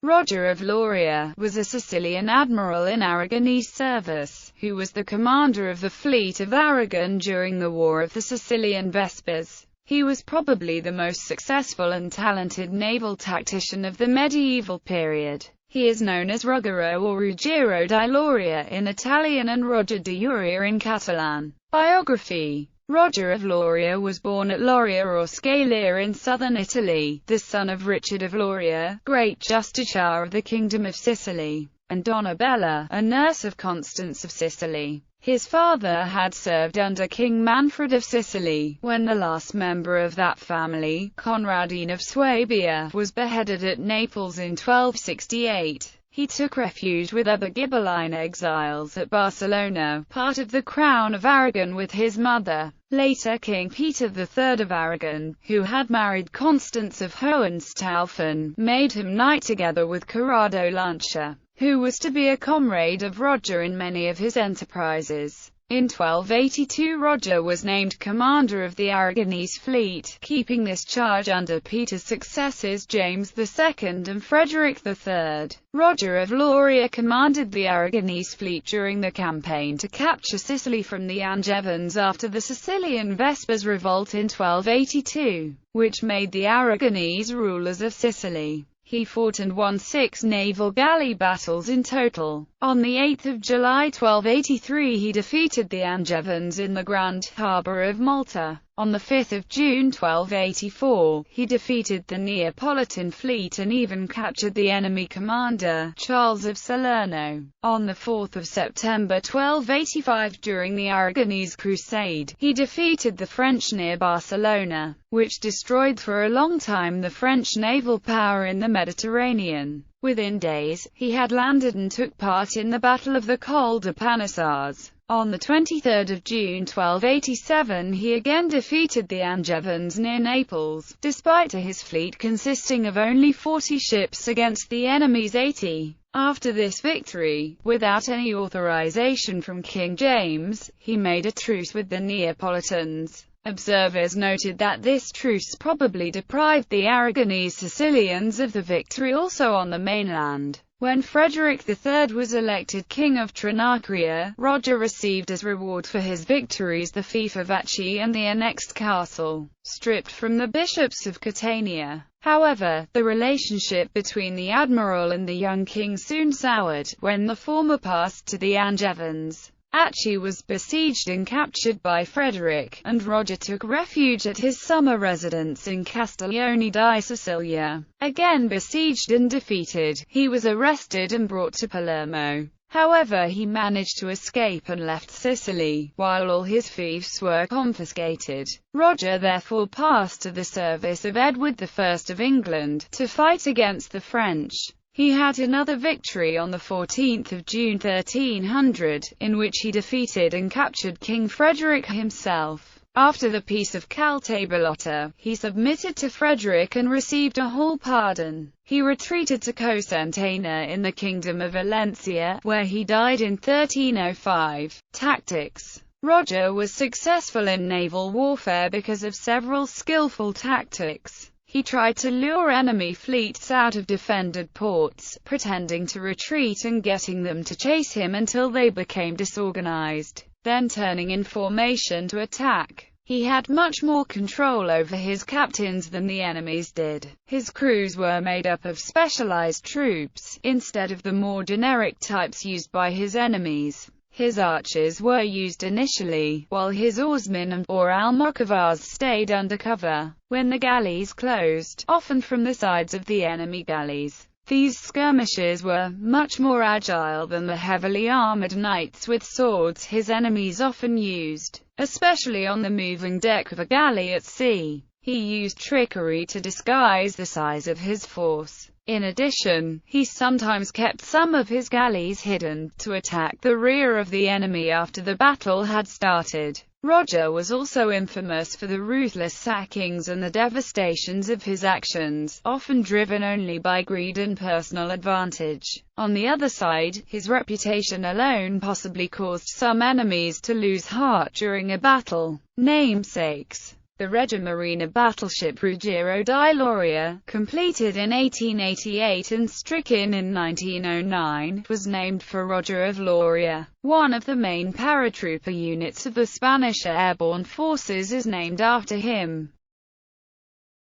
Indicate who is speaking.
Speaker 1: Roger of Lauria was a Sicilian admiral in Aragonese service, who was the commander of the fleet of Aragon during the War of the Sicilian Vespers. He was probably the most successful and talented naval tactician of the medieval period. He is known as Ruggero or Ruggiero di Lauria in Italian and Roger de Lauria in Catalan. Biography. Roger of Lauria was born at Lauria or Scalia in southern Italy, the son of Richard of Lauria, great justiciar of the Kingdom of Sicily, and Donabella, a nurse of Constance of Sicily. His father had served under King Manfred of Sicily, when the last member of that family, Conradin of Swabia, was beheaded at Naples in 1268. He took refuge with other Ghibelline exiles at Barcelona, part of the Crown of Aragon, with his mother. Later King Peter III of Aragon, who had married Constance of Hohenstaufen, made him knight together with Corrado Lancia, who was to be a comrade of Roger in many of his enterprises. In 1282 Roger was named commander of the Aragonese fleet, keeping this charge under Peter's successors James II and Frederick III. Roger of Lauria commanded the Aragonese fleet during the campaign to capture Sicily from the Angevins after the Sicilian Vespers revolt in 1282, which made the Aragonese rulers of Sicily. He fought and won 6 naval galley battles in total. On 8 July 1283 he defeated the Angevins in the Grand Harbour of Malta. On 5 June 1284, he defeated the Neapolitan fleet and even captured the enemy commander, Charles of Salerno. On 4 September 1285, during the Aragonese Crusade, he defeated the French near Barcelona, which destroyed for a long time the French naval power in the Mediterranean. Within days, he had landed and took part in the Battle of the Col de Panissars. On 23 June 1287 he again defeated the Angevins near Naples, despite his fleet consisting of only 40 ships against the enemy's 80. After this victory, without any authorization from King James, he made a truce with the Neapolitans. Observers noted that this truce probably deprived the Aragonese Sicilians of the victory also on the mainland. When Frederick III was elected King of Trinakria, Roger received as reward for his victories the fief of Acqui and the annexed castle, stripped from the bishops of Catania. However, the relationship between the admiral and the young king soon soured, when the former passed to the Angevins. Acqui was besieged and captured by Frederick, and Roger took refuge at his summer residence in Castiglione di Sicilia. Again besieged and defeated, he was arrested and brought to Palermo. However, he managed to escape and left Sicily, while all his fiefs were confiscated. Roger therefore passed to the service of Edward I of England, to fight against the French. He had another victory on 14 June 1300, in which he defeated and captured King Frederick himself. After the Peace of Caltabellotta, he submitted to Frederick and received a whole pardon. He retreated to Cosentino in the Kingdom of Valencia, where he died in 1305. Tactics. Roger was successful in naval warfare because of several skillful tactics. He tried to lure enemy fleets out of defended ports, pretending to retreat and getting them to chase him until they became disorganized, then turning in formation to attack. He had much more control over his captains than the enemies did. His crews were made up of specialized troops, instead of the more generic types used by his enemies. His archers were used initially, while his oarsmen or almokovars stayed under cover. When the galleys closed, often from the sides of the enemy galleys, these skirmishers were much more agile than the heavily armored knights with swords his enemies often used, especially on the moving deck of a galley at sea. He used trickery to disguise the size of his force. In addition, he sometimes kept some of his galleys hidden, to attack the rear of the enemy after the battle had started. Roger was also infamous for the ruthless sackings and the devastations of his actions, often driven only by greed and personal advantage. On the other side, his reputation alone possibly caused some enemies to lose heart during a battle. Namesakes. The Regia Marina battleship Ruggiero di Lauria, completed in 1888 and stricken in 1909, was named for Roger of Lauria. One of the main paratrooper units of the Spanish airborne forces is named after him.